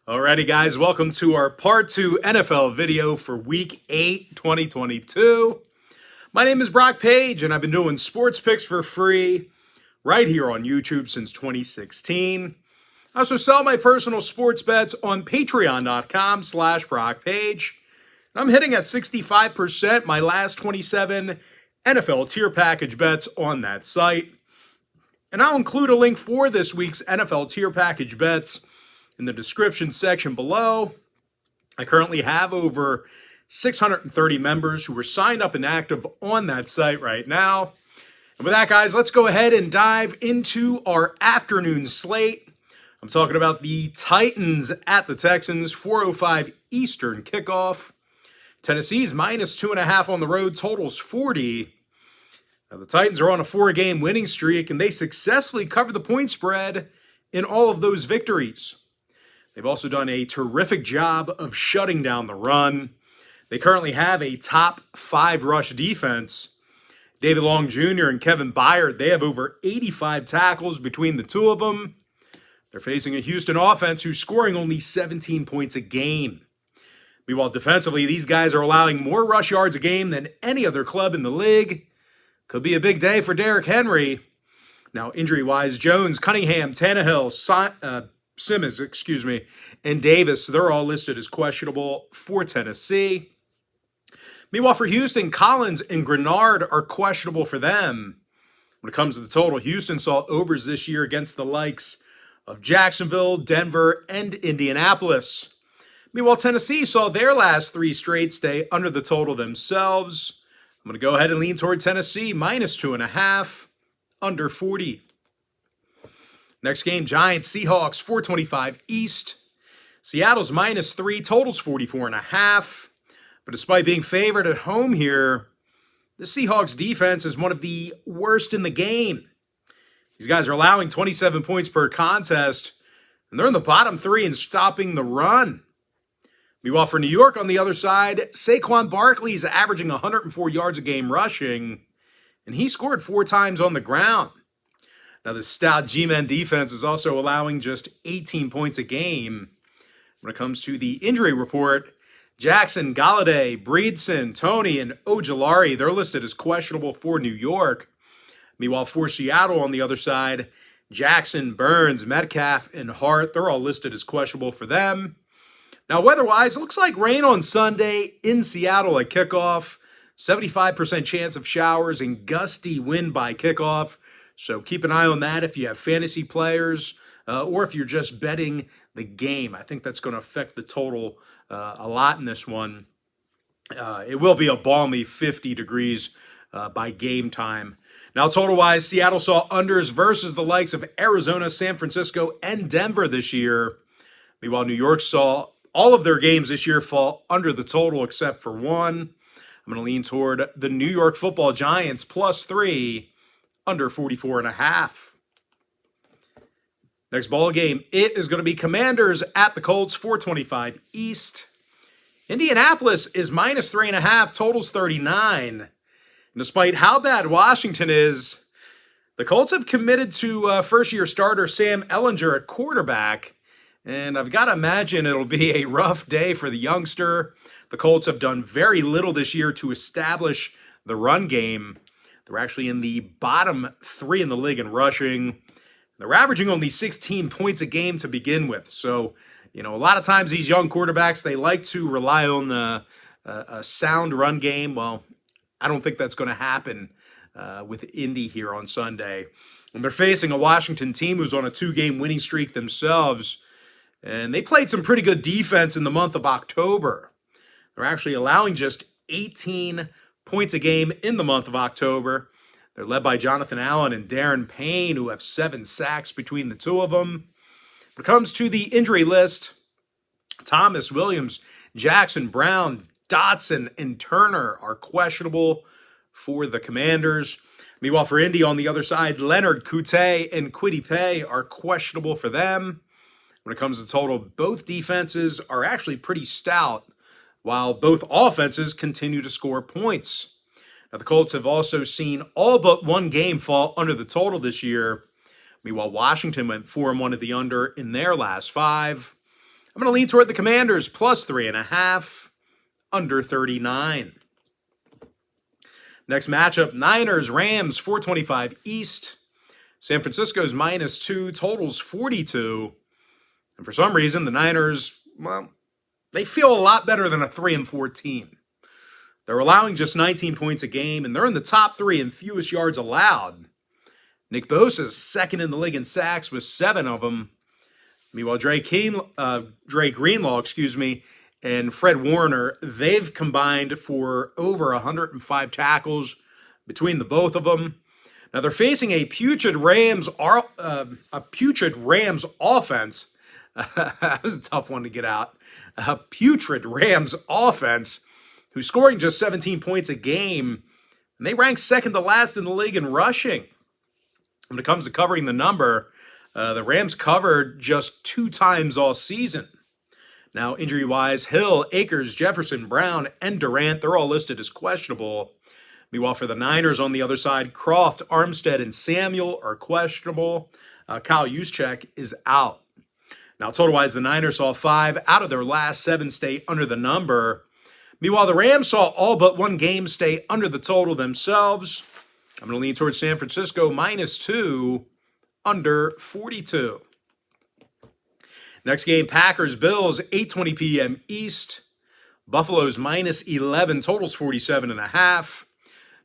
Alrighty, guys, welcome to our Part 2 NFL video for Week 8, 2022. My name is Brock Page, and I've been doing sports picks for free right here on YouTube since 2016. I also sell my personal sports bets on patreon.com/BrockPage. I'm hitting at 65% my last 27 NFL tier package bets on that site. And I'll include a link for this week's NFL tier package bets in the description section below. I currently have over 630 members who are signed up and active on that site right now. And with that, guys, let's go ahead and dive into our afternoon slate. I'm talking about the Titans at the Texans, 4:05 Eastern kickoff. Tennessee's minus 2.5 on the road, totals 40. Now, the Titans are on a 4-game winning streak, and they successfully covered the point spread in all of those victories. They've also done a terrific job of shutting down the run. They currently have a top 5 rush defense. David Long Jr. and Kevin Byard, they have over 85 tackles between the two of them. They're facing a Houston offense who's scoring only 17 points a game. Meanwhile, defensively, these guys are allowing more rush yards a game than any other club in the league. Could be a big day for Derrick Henry. Now, injury-wise, Jones, Cunningham, Tannehill, Simmons, and Davis, they're all listed as questionable for Tennessee. Meanwhile, for Houston, Collins and Grenard are questionable for them. When it comes to the total, Houston saw overs this year against the likes of Jacksonville, Denver, and Indianapolis. Meanwhile, Tennessee saw their last 3 straight stay under the total themselves. I'm going to go ahead and lean toward Tennessee, minus 2.5, under 40. Next game, Giants, Seahawks, 4:25 East. Seattle's minus 3, totals 44.5. But despite being favored at home here, the Seahawks defense is one of the worst in the game. These guys are allowing 27 points per contest, and they're in the bottom 3 in stopping the run. Meanwhile, for New York on the other side, Saquon Barkley is averaging 104 yards a game rushing, and he scored 4 times on the ground. Now, the stout G-Men defense is also allowing just 18 points a game. When it comes to the injury report, Jackson, Galladay, Breedson, Tony, and Ojulari, they're listed as questionable for New York. Meanwhile, for Seattle on the other side, Jackson, Burns, Metcalf, and Hart, they're all listed as questionable for them. Now, weather-wise, it looks like rain on Sunday in Seattle at kickoff. 75% chance of showers and gusty wind by kickoff. So keep an eye on that if you have fantasy players or if you're just betting the game. I think that's going to affect the total a lot in this one. It will be a balmy 50 degrees by game time. Now, total-wise, Seattle saw unders versus the likes of Arizona, San Francisco, and Denver this year. Meanwhile, New York saw all of their games this year fall under the total except for one. I'm going to lean toward the New York Football Giants, plus 3, under 44.5. Next ball game, it is going to be Commanders at the Colts, 4:25 East. Indianapolis is minus 3.5, totals 39. And despite how bad Washington is, the Colts have committed to first-year starter Sam Ehlinger at quarterback, and I've got to imagine it'll be a rough day for the youngster. The Colts have done very little this year to establish the run game. They're actually in the bottom 3 in the league in rushing. They're averaging only 16 points a game to begin with. So, a lot of times these young quarterbacks, they like to rely on a sound run game. Well, I don't think that's going to happen with Indy here on Sunday. And they're facing a Washington team who's on a 2-game winning streak themselves. And they played some pretty good defense in the month of October. They're actually allowing just 18 points a game in the month of October. They're led by Jonathan Allen and Darren Payne, who have 7 sacks between the two of them. When it comes to the injury list, Thomas, Williams, Jackson, Brown, Dotson, and Turner are questionable for the Commanders. Meanwhile, for Indy on the other side, Leonard, Coutee, and Kwity Paye are questionable for them. When it comes to total, both defenses are actually pretty stout, while both offenses continue to score points. Now, the Colts have also seen all but one game fall under the total this year. Meanwhile, Washington went 4-1 at the under in their last 5. I'm going to lean toward the Commanders plus 3.5, under 39. Next matchup, Niners, Rams, 425 East. San Francisco's -2, totals 42. And for some reason, the Niners, well, they feel a lot better than a 3-4 team. They're allowing just 19 points a game, and they're in the top 3 in fewest yards allowed. Nick Bosa's second in the league in sacks with 7 of them. Meanwhile, Dre Greenlaw, and Fred Warner, they've combined for over 105 tackles between the both of them. Now they're facing a putrid Rams offense. That was a tough one to get out. A putrid Rams offense who's scoring just 17 points a game, and they rank second to last in the league in rushing. When it comes to covering the number, the Rams covered just 2 times all season. Now, injury-wise, Hill, Akers, Jefferson, Brown, and Durant, they're all listed as questionable. Meanwhile, for the Niners on the other side, Croft, Armstead, and Samuel are questionable. Kyle Juszczyk is out. Now, total-wise, the Niners saw 5 out of their last 7 stay under the number. Meanwhile, the Rams saw all but 1 game stay under the total themselves. I'm going to lean towards San Francisco -2, under 42. Next game, Packers, Bills, 8:20 p.m. East. Buffalo's -11, totals 47.5.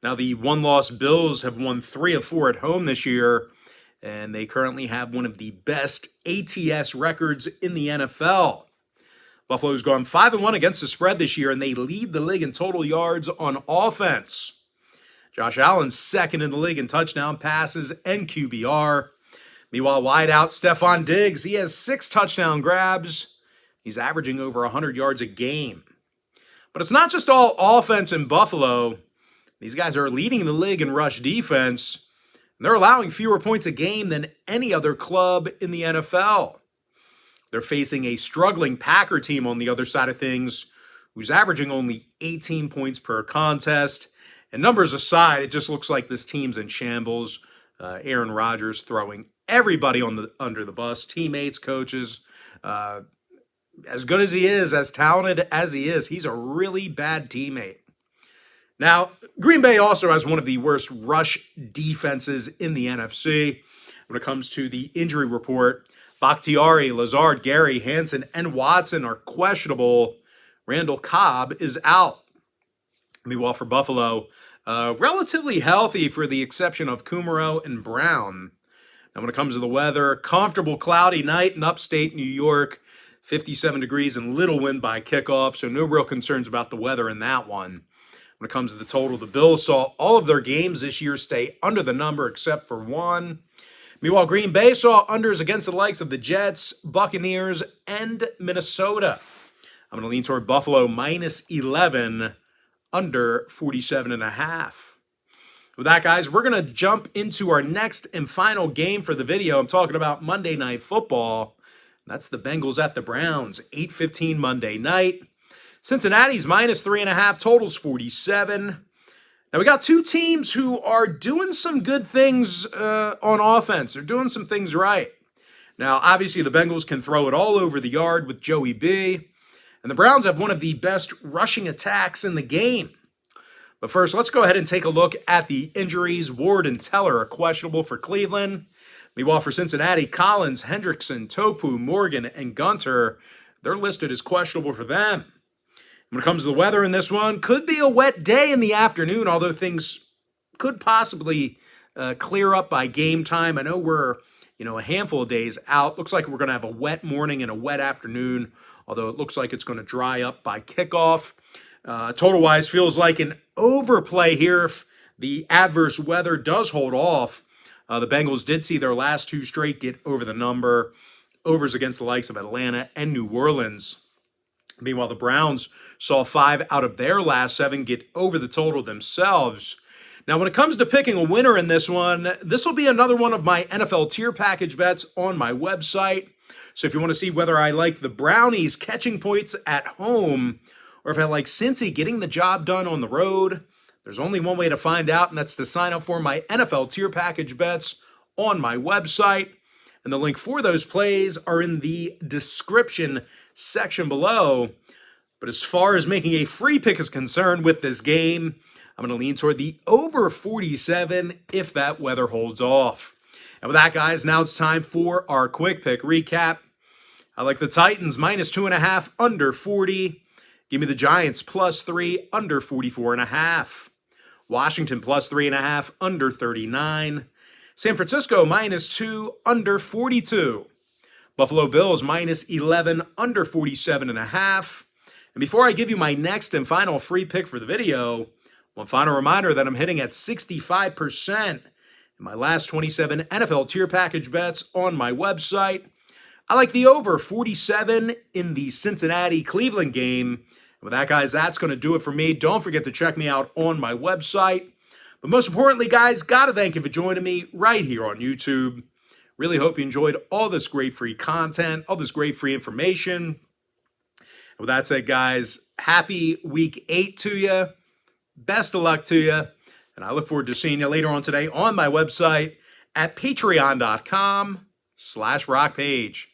Now, the one-loss Bills have won 3 of 4 at home this year, and they currently have one of the best ATS records in the NFL. Buffalo's gone 5-1 against the spread this year, and they lead the league in total yards on offense. Josh Allen's second in the league in touchdown passes and QBR. Meanwhile, wideout Stephon Diggs, he has 6 touchdown grabs. He's averaging over 100 yards a game. But it's not just all offense in Buffalo. These guys are leading the league in rush defense. And they're allowing fewer points a game than any other club in the NFL. They're facing a struggling Packer team on the other side of things, who's averaging only 18 points per contest. And numbers aside, it just looks like this team's in shambles. Aaron Rodgers throwing everybody under the bus, teammates, coaches. As good as he is, as talented as he is, he's a really bad teammate. Now, Green Bay also has one of the worst rush defenses in the NFC. When it comes to the injury report, Bakhtiari, Lazard, Gary, Hansen, and Watson are questionable. Randall Cobb is out. Meanwhile, for Buffalo, relatively healthy for the exception of Kumaro and Brown. Now, when it comes to the weather, comfortable cloudy night in upstate New York, 57 degrees and little wind by kickoff, so no real concerns about the weather in that one. When it comes to the total, the Bills saw all of their games this year stay under the number except for 1. Meanwhile, Green Bay saw unders against the likes of the Jets, Buccaneers, and Minnesota. I'm going to lean toward Buffalo -11, under 47.5. With that, guys, we're going to jump into our next and final game for the video. I'm talking about Monday Night Football. That's the Bengals at the Browns, 8:15 Monday night. Cincinnati's -3.5, totals 47. Now, we got 2 teams who are doing some good things on offense. They're doing some things right. Now, obviously, the Bengals can throw it all over the yard with Joey B. And the Browns have one of the best rushing attacks in the game. But first, let's go ahead and take a look at the injuries. Ward and Teller are questionable for Cleveland. Meanwhile, for Cincinnati, Collins, Hendrickson, Topu, Morgan, and Gunter, they're listed as questionable for them. When it comes to the weather in this one, could be a wet day in the afternoon, although things could possibly clear up by game time. I know we're, a handful of days out. Looks like we're going to have a wet morning and a wet afternoon, although it looks like it's going to dry up by kickoff. Total-wise, feels like an overplay here if the adverse weather does hold off. The Bengals did see their last 2 straight get over the number. Overs against the likes of Atlanta and New Orleans. Meanwhile, the Browns saw 5 out of their last 7 get over the total themselves. Now, when it comes to picking a winner in this one, this will be another one of my NFL tier package bets on my website. So if you want to see whether I like the Brownies catching points at home or if I like Cincy getting the job done on the road, there's only one way to find out, and that's to sign up for my NFL tier package bets on my website. And the link for those plays are in the description section below. But as far as making a free pick is concerned with this game, I'm going to lean toward the over 47 if that weather holds off. And with that, guys, now it's time for our quick pick recap. I like the Titans minus 2.5 under 40. Give me the Giants plus 3 under 44.5. Washington plus 3.5 under 39. San Francisco minus 2 under 42. Buffalo Bills minus 11 under 47.5. And before I give you my next and final free pick for the video, one final reminder that I'm hitting at 65% in my last 27 NFL tier package bets on my website. I like the over 47 in the Cincinnati-Cleveland game. And with that, guys, that's going to do it for me. Don't forget to check me out on my website. But most importantly, guys, got to thank you for joining me right here on YouTube. Really hope you enjoyed all this great free content, all this great free information. And with that said, guys, happy week 8 to you. Best of luck to you. And I look forward to seeing you later on today on my website at patreon.com/rockpage.